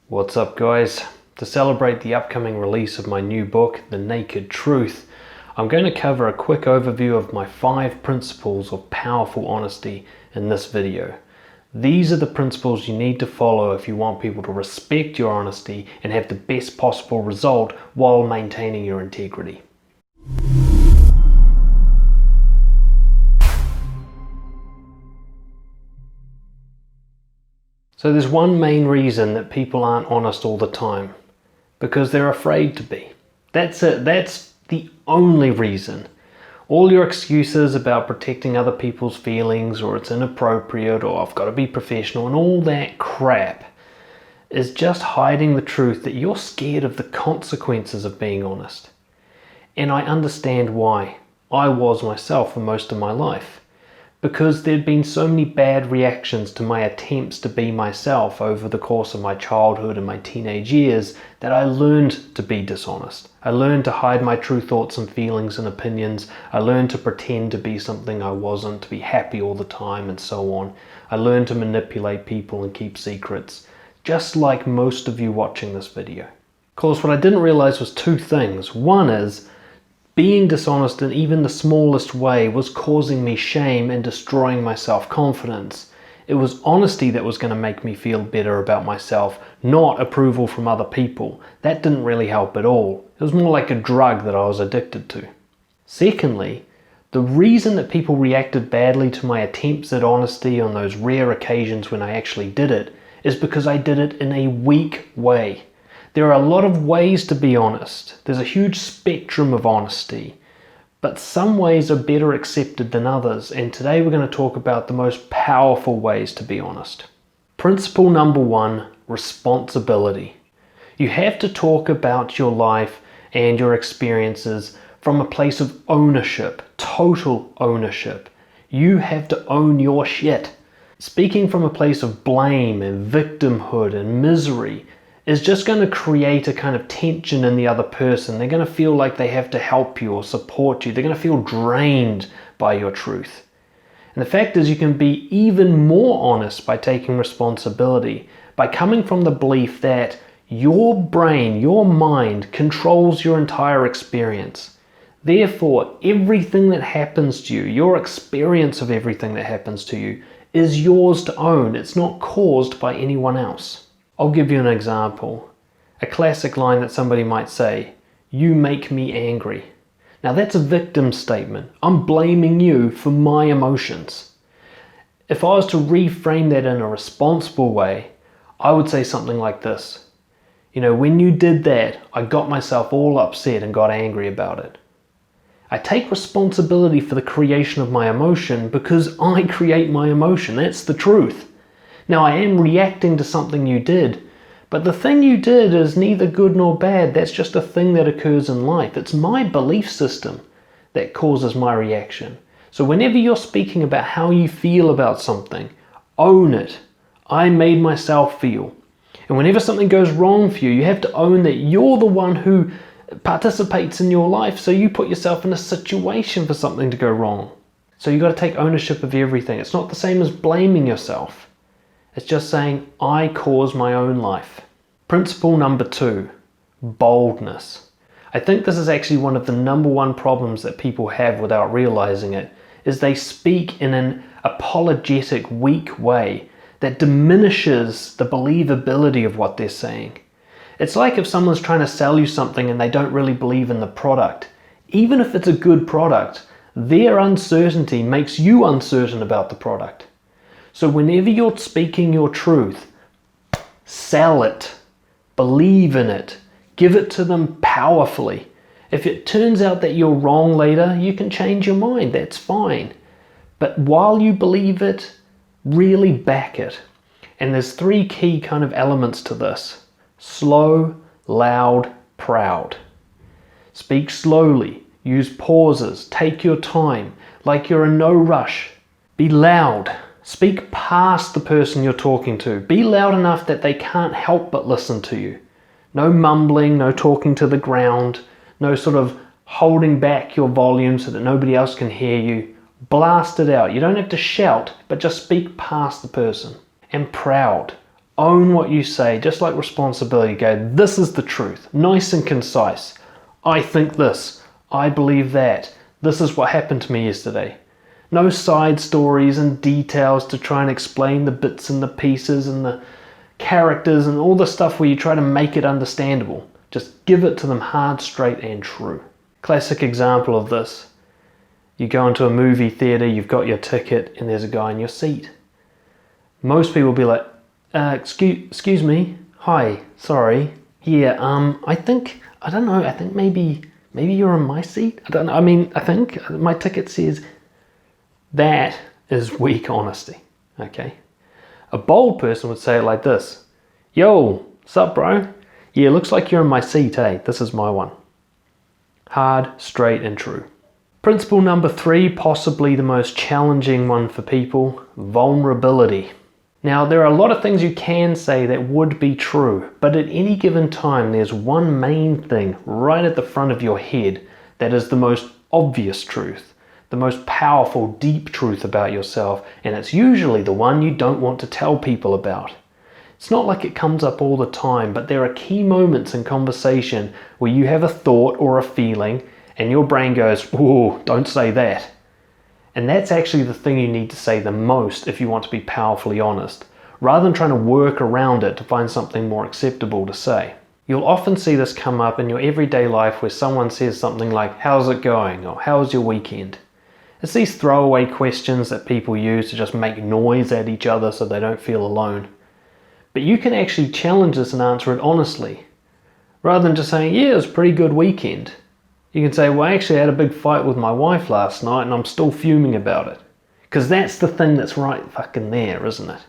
What's up, guys? To celebrate the upcoming release of my new book, The Naked Truth, I'm going to cover a quick overview of my 5 principles of powerful honesty in this video. These are the principles you need to follow if you want people to respect your honesty and have the best possible result while maintaining your integrity. So there's one main reason that people aren't honest all the time, because they're afraid to be. That's it. That's the only reason. All your excuses about protecting other people's feelings, or it's inappropriate, or I've got to be professional, and all that crap is just hiding the truth that you're scared of the consequences of being honest. And I understand why. I was myself for most of my life. Because there'd been so many bad reactions to my attempts to be myself over the course of my childhood and my teenage years that I learned to be dishonest. I learned to hide my true thoughts and feelings and opinions. I learned to pretend to be something I wasn't, to be happy all the time and so on. I learned to manipulate people and keep secrets, just like most of you watching this video. Of course, what I didn't realize was 2 things. One is, being dishonest in even the smallest way was causing me shame and destroying my self-confidence. It was honesty that was going to make me feel better about myself, not approval from other people. That didn't really help at all. It was more like a drug that I was addicted to. Secondly, the reason that people reacted badly to my attempts at honesty on those rare occasions when I actually did it is because I did it in a weak way. There are a lot of ways to be honest. There's a huge spectrum of honesty, but some ways are better accepted than others, and today we're going to talk about the most powerful ways to be honest. Principle number 1, responsibility. You have to talk about your life and your experiences from a place of ownership, total ownership. You have to own your shit. Speaking from a place of blame and victimhood and misery is just going to create a kind of tension in the other person. They're going to feel like they have to help you or support you. They're going to feel drained by your truth. And the fact is, you can be even more honest by taking responsibility, by coming from the belief that your brain, your mind, controls your entire experience. Therefore, everything that happens to you, your experience of everything that happens to you, is yours to own. It's not caused by anyone else. I'll give you an example. A classic line that somebody might say, "You make me angry." Now that's a victim statement. I'm blaming you for my emotions. If I was to reframe that in a responsible way, I would say something like this. You know, when you did that, I got myself all upset and got angry about it. I take responsibility for the creation of my emotion because I create my emotion. That's the truth. Now, I am reacting to something you did, but the thing you did is neither good nor bad. That's just a thing that occurs in life. It's my belief system that causes my reaction. So whenever you're speaking about how you feel about something, own it. I made myself feel. And whenever something goes wrong for you, you have to own that you're the one who participates in your life, so you put yourself in a situation for something to go wrong. So you've got to take ownership of everything. It's not the same as blaming yourself. It's just saying, I cause my own life. Principle number 2, boldness. I think this is actually one of the number 1 problems that people have without realizing it, is they speak in an apologetic, weak way that diminishes the believability of what they're saying. It's like if someone's trying to sell you something and they don't really believe in the product. Even if it's a good product, their uncertainty makes you uncertain about the product. So whenever you're speaking your truth, sell it, believe in it, give it to them powerfully. If it turns out that you're wrong later, you can change your mind, that's fine. But while you believe it, really back it. And there's 3 key kind of elements to this. Slow, loud, proud. Speak slowly, use pauses, take your time, like you're in no rush. Be loud. Speak past the person you're talking to. Be loud enough that they can't help but listen to you. No mumbling, no talking to the ground, no sort of holding back your volume so that nobody else can hear you. Blast it out. You don't have to shout, but just speak past the person. And proud. Own what you say, just like responsibility. Go, this is the truth, nice and concise. I think this, I believe that. This is what happened to me yesterday. No side stories and details to try and explain the bits and the pieces and the characters and all the stuff where you try to make it understandable. Just give it to them hard, straight and true. Classic example of this. You go into a movie theater, you've got your ticket and there's a guy in your seat. Most people will be like, excuse me, hi, sorry. Yeah, I think maybe you're in my seat. I don't know, I think my ticket says. That is weak honesty, okay? A bold person would say it like this. Yo, sup bro? Yeah, looks like you're in my seat, hey? This is my one. Hard, straight and true. Principle number 3, possibly the most challenging one for people, vulnerability. Now, there are a lot of things you can say that would be true, but at any given time, there's one main thing right at the front of your head that is the most obvious truth, the most powerful, deep truth about yourself, and it's usually the one you don't want to tell people about. It's not like it comes up all the time, but there are key moments in conversation where you have a thought or a feeling, and your brain goes, whoa, don't say that. And that's actually the thing you need to say the most if you want to be powerfully honest, rather than trying to work around it to find something more acceptable to say. You'll often see this come up in your everyday life where someone says something like, how's it going? Or how was your weekend? It's these throwaway questions that people use to just make noise at each other so they don't feel alone. But you can actually challenge this and answer it honestly. Rather than just saying, yeah, it was a pretty good weekend. You can say, well, I actually had a big fight with my wife last night and I'm still fuming about it. Because that's the thing that's right fucking there, isn't it?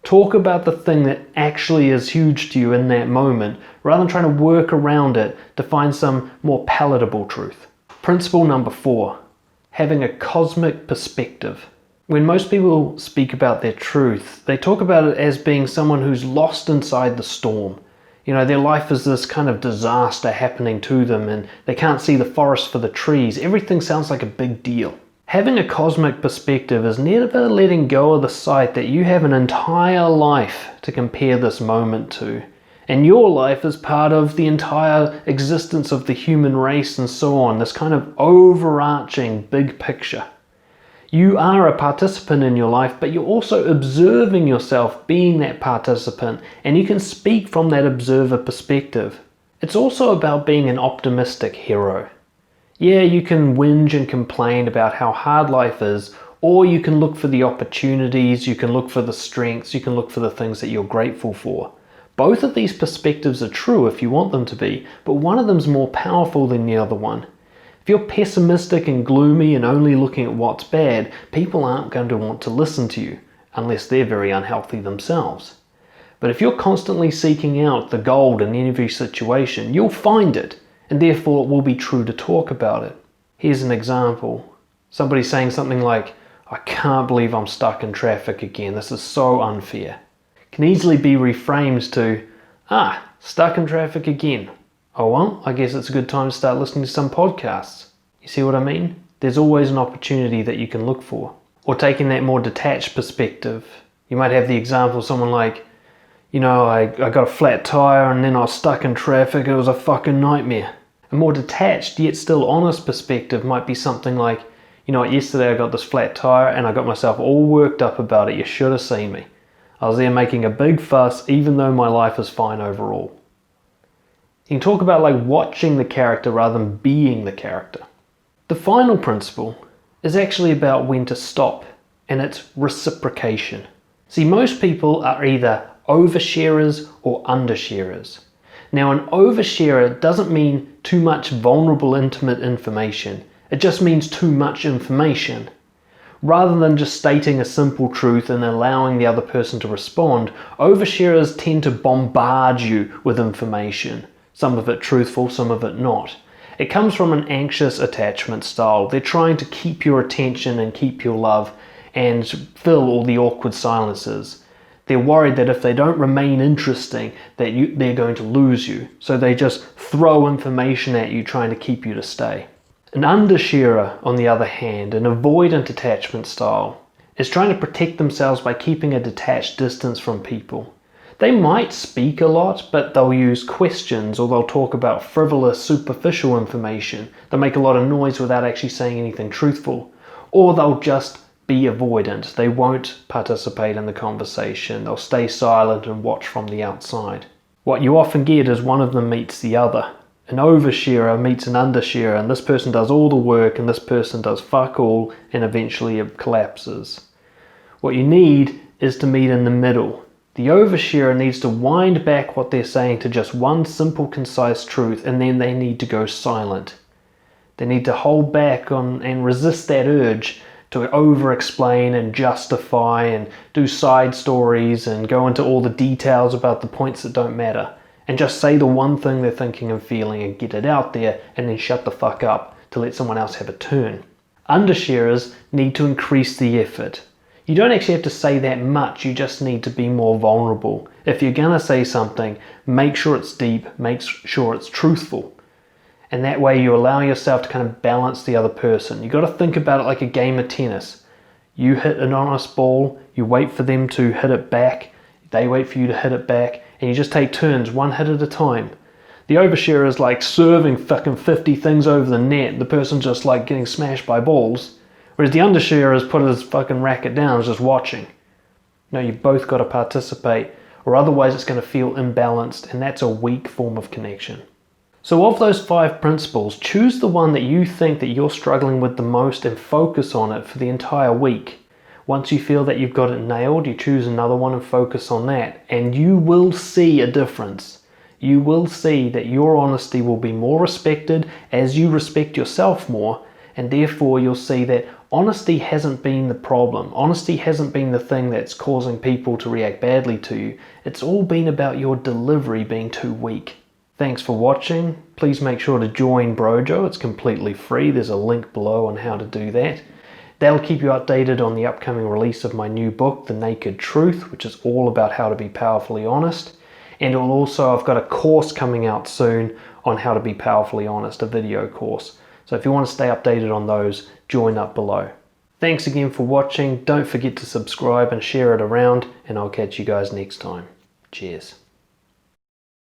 Talk about the thing that actually is huge to you in that moment, rather than trying to work around it to find some more palatable truth. Principle number 4, having a cosmic perspective. When most people speak about their truth, they talk about it as being someone who's lost inside the storm. You know, their life is this kind of disaster happening to them and they can't see the forest for the trees. Everything sounds like a big deal. Having a cosmic perspective is never letting go of the sight that you have an entire life to compare this moment to. And your life is part of the entire existence of the human race and so on, this kind of overarching big picture. You are a participant in your life, but you're also observing yourself being that participant, and you can speak from that observer perspective. It's also about being an optimistic hero. Yeah, you can whinge and complain about how hard life is, or you can look for the opportunities, you can look for the strengths, you can look for the things that you're grateful for. Both of these perspectives are true if you want them to be, but one of them's more powerful than the other one. If you're pessimistic and gloomy and only looking at what's bad, people aren't going to want to listen to you, unless they're very unhealthy themselves. But if you're constantly seeking out the gold in every situation, you'll find it, and therefore it will be true to talk about it. Here's an example. Somebody saying something like, I can't believe I'm stuck in traffic again, this is so unfair. Can easily be reframed to, stuck in traffic again. Oh well, I guess it's a good time to start listening to some podcasts. You see what I mean? There's always an opportunity that you can look for. Or taking that more detached perspective, you might have the example of someone like, I got a flat tire and then I was stuck in traffic, it was a fucking nightmare. A more detached yet still honest perspective might be something like, yesterday I got this flat tire and I got myself all worked up about it, you should have seen me. I was there making a big fuss even though my life is fine overall. You can talk about like watching the character rather than being the character. The final principle is actually about when to stop, and it's reciprocation. See, most people are either oversharers or undersharers. Now, an oversharer doesn't mean too much vulnerable, intimate information. It just means too much information. Rather than just stating a simple truth and allowing the other person to respond, oversharers tend to bombard you with information. Some of it truthful, some of it not. It comes from an anxious attachment style. They're trying to keep your attention and keep your love and fill all the awkward silences. They're worried that if they don't remain interesting, that they're going to lose you. So they just throw information at you, trying to keep you to stay. An undersharer, on the other hand, an avoidant attachment style, is trying to protect themselves by keeping a detached distance from people. They might speak a lot, but they'll use questions, or they'll talk about frivolous, superficial information. They'll make a lot of noise without actually saying anything truthful. Or they'll just be avoidant. They won't participate in the conversation. They'll stay silent and watch from the outside. What you often get is one of them meets the other. An oversharer meets an undersharer, and this person does all the work and this person does fuck all, and eventually it collapses. What you need is to meet in the middle. The oversharer needs to wind back what they're saying to just one simple, concise truth, and then they need to go silent. They need to hold back on and resist that urge to over-explain and justify and do side stories and go into all the details about the points that don't matter, and just say the one thing they're thinking and feeling and get it out there, and then shut the fuck up to let someone else have a turn. Undersharers need to increase the effort. You don't actually have to say that much, you just need to be more vulnerable. If you're gonna say something, make sure it's deep, make sure it's truthful. And that way you allow yourself to kind of balance the other person. You've got to think about it like a game of tennis. You hit an honest ball, you wait for them to hit it back, they wait for you to hit it back, and you just take turns, one hit at a time. The oversharer is like serving fucking 50 things over the net, the person's just like getting smashed by balls, whereas the undersharer has put his fucking racket down, is just watching. No, you've both got to participate, or otherwise it's going to feel imbalanced, and that's a weak form of connection. So of those 5 principles, choose the one that you think that you're struggling with the most and focus on it for the entire week. Once you feel that you've got it nailed, you choose another one and focus on that, and you will see a difference. You will see that your honesty will be more respected as you respect yourself more, and therefore you'll see that honesty hasn't been the problem. Honesty hasn't been the thing that's causing people to react badly to you. It's all been about your delivery being too weak. Thanks for watching. Please make sure to join Brojo. It's completely free. There's a link below on how to do that. That'll keep you updated on the upcoming release of my new book, The Naked Truth, which is all about how to be powerfully honest. And I've got a course coming out soon on how to be powerfully honest, a video course. So if you want to stay updated on those, join up below. Thanks again for watching. Don't forget to subscribe and share it around, and I'll catch you guys next time. Cheers.